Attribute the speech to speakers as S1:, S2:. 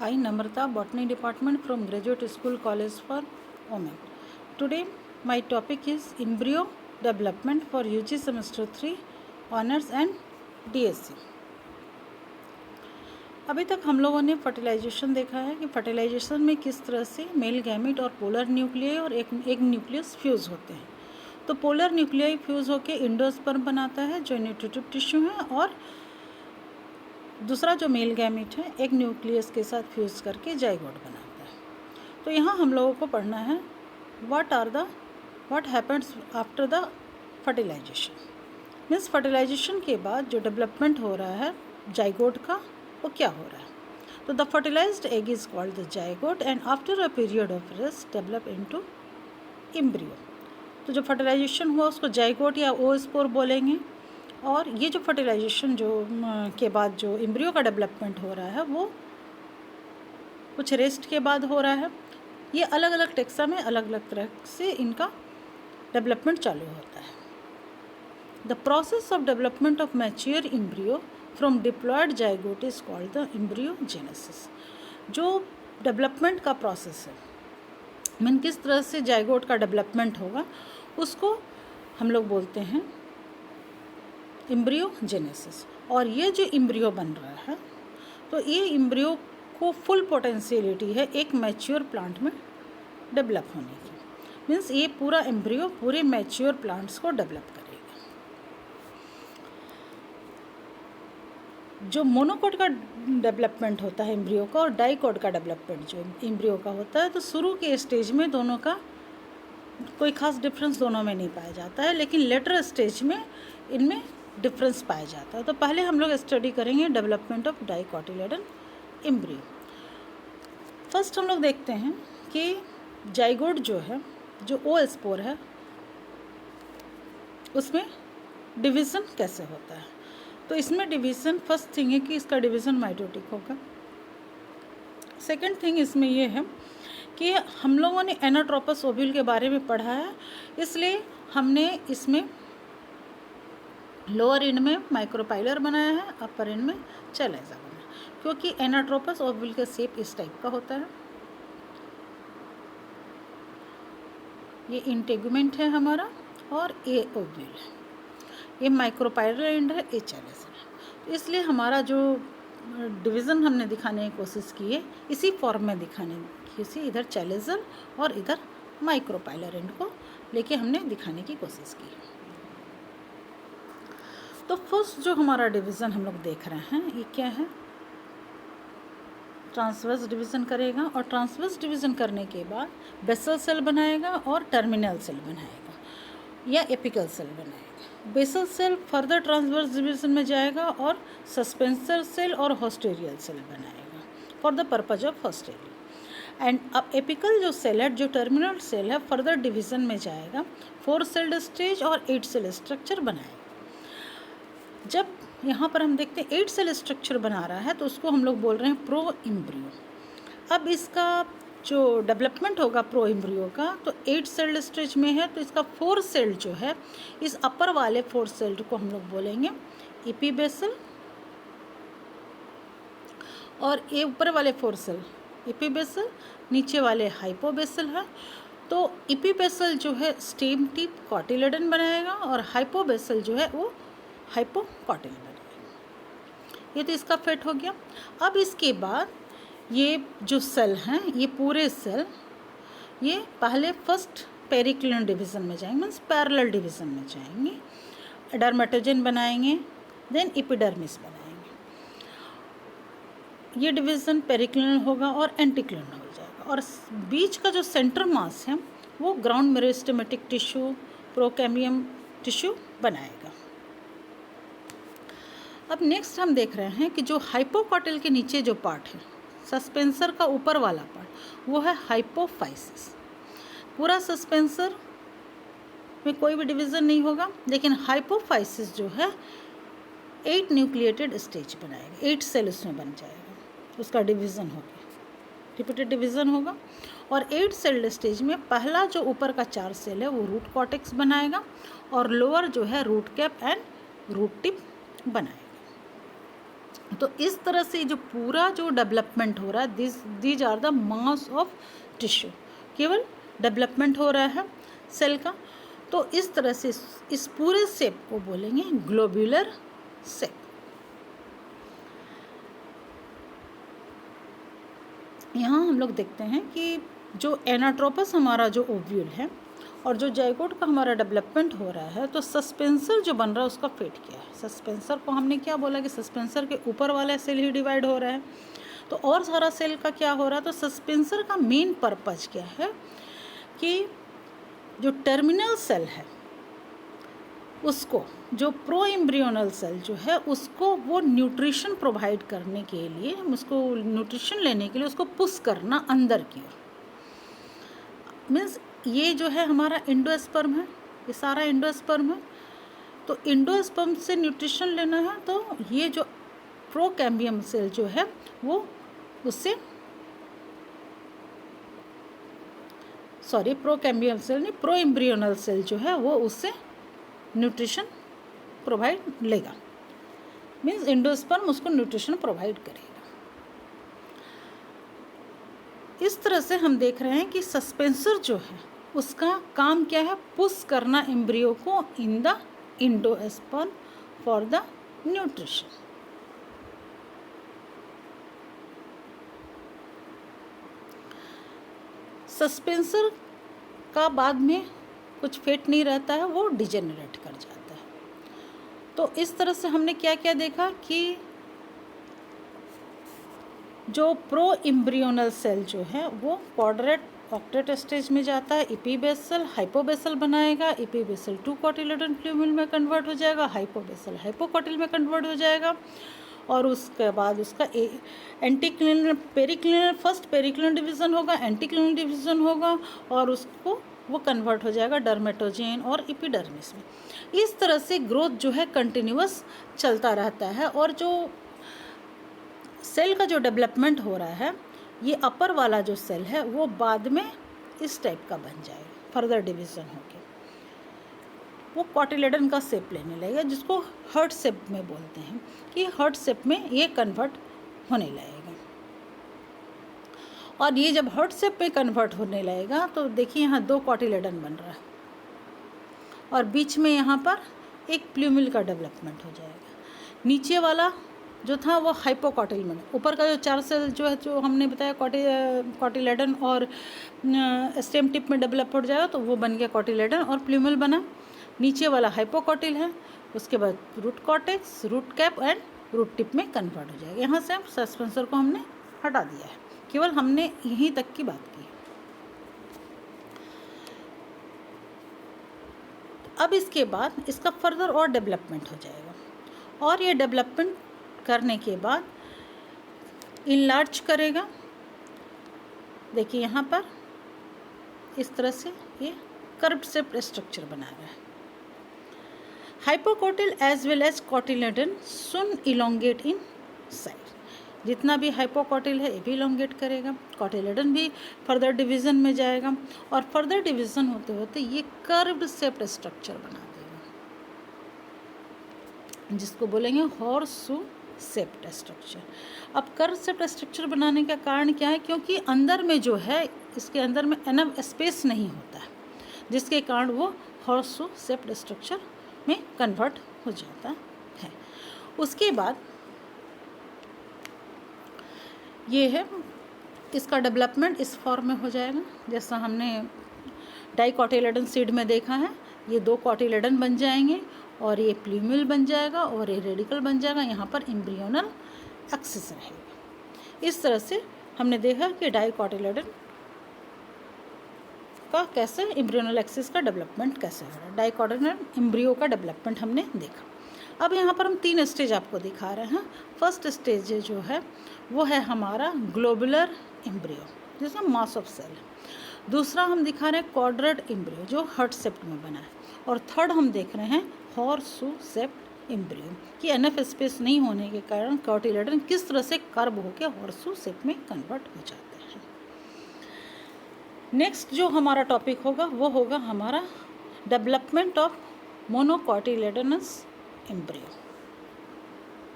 S1: I, Namrata, Botany Department from Graduate School College for Women. Today, my topic is Embryo Development for UG Semester 3 Honors and DSc. अभी तक हम लोगों ने fertilisation देखा है कि फर्टिलाइजेशन में किस तरह से मेल गैमेट और पोलर न्यूक्लियाई और एक न्यूक्लियस फ्यूज़ होते हैं. तो पोलर न्यूक्लियाई फ्यूज़ होकर एंडोस्पर्म बनाता है जो न्यूट्रिटिव टिश्यू है, और दूसरा जो मेल गैमेट है एक न्यूक्लियस के साथ फ्यूज़ करके जाइगोट बनाता है. तो यहाँ हम लोगों को पढ़ना है what happens after the fertilization. Means fertilization के बाद जो डेवलपमेंट हो रहा है जाइगोट का, वो क्या हो रहा है. तो the fertilized egg is called the zygote and after a period of rest develop into embryo. तो जो फर्टिलाइजेशन हुआ उसको जाइगोट या ओस्पोर बोलेंगे. और ये जो फर्टिलाइजेशन जो के बाद जो एम्ब्रियो का डेवलपमेंट हो रहा है वो कुछ रेस्ट के बाद हो रहा है. ये अलग अलग टेक्सा में अलग अलग तरह से इनका डेवलपमेंट चालू होता है. The process of development of mature embryo from diploid zygote is called the embryogenesis. जो डेवलपमेंट का प्रोसेस है, मीन किस तरह से जाइगोट का डेवलपमेंट होगा, उसको हम लोग बोलते हैं एम्ब्रियोजेनेसिस. और ये जो एम्ब्रियो बन रहा है, तो ये एम्ब्रियो को फुल पोटेंशियलिटी है एक मैच्योर प्लांट में डेवलप होने की. मीन्स ये पूरा एम्ब्रियो पूरे मैच्योर प्लांट्स को डेवलप करेगा. जो मोनोकोट का डेवलपमेंट होता है एम्ब्रियो का और डाइकोट का डेवलपमेंट जो एम्ब्रियो का होता है, तो शुरू के स्टेज में दोनों का कोई खास डिफरेंस दोनों में नहीं पाया जाता है, लेकिन लेटर स्टेज में इनमें डिफरेंस पाया जाता है. तो पहले हम लोग स्टडी करेंगे development of dicotyledon embryo. First हम लोग देखते हैं कि जाइगोट जो है, जो ओस्पोर है, उसमें डिवीज़न कैसे होता है. तो इसमें डिवीज़न फर्स्ट थिंग है कि इसका डिवीज़न माइटोटिक होगा. सेकंड थिंग इसमें ये है कि हम लोगों ने एनाट्रोपस ओव्यूल के बारे में पढ़ा है, इसलिए हमने इसमें लोअर एंड में माइक्रोपाइलर बनाया है, अपर एंड में चैलेजा बनाया है, क्योंकि एनाट्रोपस ओव्यूल का शेप इस टाइप का होता है. ये इंटेगुमेंट है हमारा और ये ओव्यूल है. ये माइक्रोपाइलर एंड है, ये चैलेजा है. इसलिए हमारा जो डिवीज़न हमने दिखाने की कोशिश की है इसी फॉर्म में दिखाने की, इधर चैलेजर और इधर माइक्रोपाइलर एंड को लेके हमने दिखाने की कोशिश की है. तो फर्स्ट जो हमारा डिवीज़न हम लोग देख रहे हैं ये क्या है, ट्रांसवर्स डिवीज़न करेगा, और ट्रांसवर्स डिवीज़न करने के बाद बेसल सेल बनाएगा और टर्मिनल सेल बनाएगा या एपिकल सेल बनाएगा. Basal cell further transverse division में जाएगा और सस्पेंसर सेल और होस्टेरियल सेल बनाएगा for the purpose of haustorial. And अब एपिकल जो सेल है, जो टर्मिनल सेल है, फर्दर डिवीज़न में जाएगा, 4 सेल्ड स्टेज और 8 सेल स्ट्रक्चर बनाएगा. जब यहाँ पर हम देखते हैं 8 सेल स्ट्रक्चर बना रहा है तो उसको हम लोग बोल रहे हैं प्रो एम्ब्रियो. अब इसका जो डेवलपमेंट होगा प्रो एम्ब्रियो का, तो 8 सेल स्टेज में है, तो इसका 4 सेल जो है, इस अपर वाले 4 सेल को हम लोग बोलेंगे एपीबेसल, और ये ऊपर वाले 4 सेल एपीबेसल, नीचे वाले हाइपोबेसल है. तो एपीबेसल जो है स्टेम टिप कॉटिलेडन बनाएगा और हाइपोबेसल जो है वो हाइपोकॉटिल बनाएगा. ये तो इसका फेट हो गया. अब इसके बाद ये जो सेल हैं, ये पूरे सेल ये पहले फर्स्ट पेरिक्लिन डिवीज़न में जाएंगे, मीन्स पैरेलल डिवीज़न में जाएंगे, डर्मेटोजन बनाएंगे, देन एपिडर्मिस बनाएंगे. ये डिवीज़न पेरिक्लिन होगा और एंटिक्लिन हो जाएगा. और बीच का जो सेंटर मास है वो ground meristematic tissue, procambium tissue बनाएगा. अब नेक्स्ट हम देख रहे हैं कि जो हाइपोकॉटिल के नीचे जो पार्ट है, सस्पेंसर का ऊपर वाला पार्ट, वो है हाइपोफाइसिस. पूरा सस्पेंसर में कोई भी डिवीज़न नहीं होगा, लेकिन हाइपोफाइसिस जो है 8 न्यूक्लिएटेड स्टेज बनाएगा, 8 सेल उसमें बन जाएगा, उसका डिवीज़न होगा, रिपीटेड डिवीज़न होगा. और 8 सेल्ड स्टेज में पहला जो ऊपर का 4 सेल है वो रूट कॉर्टेक्स बनाएगा, और लोअर जो है root cap and root tip बनाएगा. तो इस तरह से जो पूरा जो डेवलपमेंट हो रहा है, these are the mass of tissue, केवल डेवलपमेंट हो रहा है सेल का। तो इस तरह से इस पूरे शेप को बोलेंगे ग्लोब्यूलर शेप। यहाँ हम लोग देखते हैं कि जो एनाट्रोपस हमारा जो ओव्यूल है और जो जाइगोट का हमारा डेवलपमेंट हो रहा है, तो सस्पेंसर जो बन रहा है उसका फेट क्या है। सस्पेंसर को हमने क्या बोला कि सस्पेंसर के ऊपर वाला सेल ही डिवाइड हो रहा है, तो और सारा सेल का क्या हो रहा है। तो सस्पेंसर का मेन पर्पज क्या है कि जो टर्मिनल सेल है उसको, जो प्रो एम्ब्रियोनल सेल जो है उसको वो न्यूट्रिशन प्रोवाइड करने के लिए, उसको न्यूट्रिशन लेने के लिए उसको पुश करना अंदर की ओर। मीन्स ये जो है हमारा एंडोस्पर्म है, ये सारा एंडोस्पर्म है। तो एंडोस्पर्म से न्यूट्रिशन लेना है, तो ये जो प्रोकैम्बियम सेल जो है वो उससे, सॉरी प्रोकैम्बियम सेल नहीं, प्रो एम्ब्रियोनल सेल जो है वो उससे न्यूट्रिशन प्रोवाइड लेगा। मीन्स एंडोस्पर्म उसको न्यूट्रिशन प्रोवाइड करेगा। इस तरह से हम देख रहे हैं कि सस्पेंसर जो है उसका काम क्या है, पुश करना एम्ब्रियो को in the endosperm for the nutrition. Suspensor का बाद में कुछ फेट नहीं रहता है, वो डिजेनरेट कर जाता है। तो इस तरह से हमने क्या क्या देखा कि जो प्रो एम्ब्रियोनल सेल जो है वो क्वाड्रेट ऑक्टेट स्टेज में जाता है, एपीबेसल हाइपोबेसल बनाएगा, एपीबेसल 2 कोटिलेडन प्लूमल में कन्वर्ट हो जाएगा, हाइपोबेसल हाइपोकोटिल में कन्वर्ट हो जाएगा, और उसके बाद उसका एंटीक्लिनल पेरिक्लिनल, फर्स्ट पेरिक्लिनल डिवीज़न होगा, एंटीक्लिनल डिवीज़न होगा, और उसको वो कन्वर्ट हो जाएगा डर्मेटोजेन और एपिडर्मिस में। इस तरह से ग्रोथ जो है कंटिन्यूअस चलता रहता है, और जो सेल का जो डेवलपमेंट हो रहा है, ये अपर वाला जो सेल है वो बाद में इस टाइप का बन जाएगा, फर्दर डिवीज़न होके वो कॉटिलेडन का शेप लेने लगेगा, जिसको हर्ट शेप में बोलते हैं कि हर्ट शेप में ये कन्वर्ट होने लगेगा। और ये जब हर्ट शेप में कन्वर्ट होने लगेगा तो देखिए यहाँ 2 कॉटिलेडन बन रहा है, और बीच में यहाँ पर एक प्लूमिल का डेवलपमेंट हो जाएगा। नीचे वाला जो था वो हाइपोकॉटिल में, ऊपर का जो 4 सेल जो है, जो हमने बताया कॉटिलेडन और स्टेम टिप में डेवलप हो जाएगा, तो वो बन गया कॉटिलेडन और प्लूमिल बना। नीचे वाला हाइपोकॉटिल है, उसके बाद root cortex, root cap and root tip में कन्वर्ट हो जाएगा। यहाँ से हम सस्पेंसर को हमने हटा दिया है, केवल हमने यहीं तक की बात की। अब इसके बाद इसका फर्दर और डेवलपमेंट हो जाएगा, और ये डेवलपमेंट करने के बाद इनलार्ज करेगा। देखिए यहाँ पर इस तरह से ये कर्व्ड शेप स्ट्रक्चर बना रहा है। हाइपोकॉटिल एज वेल एज कॉटिलेडन सुन इलोंगेट इन साइड। जितना भी हाइपोकॉटिल है ये भी इलोंगेट करेगा, कॉटिलेडन भी फर्दर डिवीज़न में जाएगा, और फर्दर डिवीज़न होते होते ये कर्व्ड शेप स्ट्रक्चर बना देगा, जिसको बोलेंगे हॉर्सशू शेप्ड स्ट्रक्चर। अब कर्व शेप्ड स्ट्रक्चर बनाने का कारण क्या है, क्योंकि अंदर में जो है इसके अंदर में एनफ स्पेस नहीं होता है, जिसके कारण वो हॉर्सशू शेप्ड स्ट्रक्चर में कन्वर्ट हो जाता है। उसके बाद ये है इसका डेवलपमेंट इस फॉर्म में हो जाएगा, जैसा हमने डाइकोटिलेडन सीड में देखा है। ये 2 कोटिलेडन बन जाएंगे, और ये प्लूमिल बन जाएगा, और ये रेडिकल बन जाएगा। यहाँ पर एम्ब्रियोनल एक्सिस रहेगा। इस तरह से हमने देखा कि डाइकोटिलेडन का कैसे एम्ब्रियोनल एक्सिस का डेवलपमेंट कैसे हो रहा है। डाइकोटिलेडन एम्ब्रियो का डेवलपमेंट हमने देखा। अब यहाँ पर हम 3 स्टेज आपको दिखा रहे हैं। फर्स्ट स्टेज जो है वो है हमारा ग्लोबुलर एम्ब्रियो, जिसमें मास ऑफ सेल है। दूसरा हम दिखा रहे हैं क्वाड्रेट एम्ब्रियो, जो हार्ट शेप में बना है। और थर्ड हम देख रहे हैं हॉर्सशू शेप्ड एम्ब्रियो, कि एनफ स्पेस नहीं होने के कारण कॉटिलेडन किस तरह से कर्व होकर हॉर्सशू शेप में कन्वर्ट हो जाते हैं। नेक्स्ट जो हमारा टॉपिक होगा वो होगा हमारा डेवलपमेंट ऑफ मोनोकॉटिलेडनस एम्ब्रियो।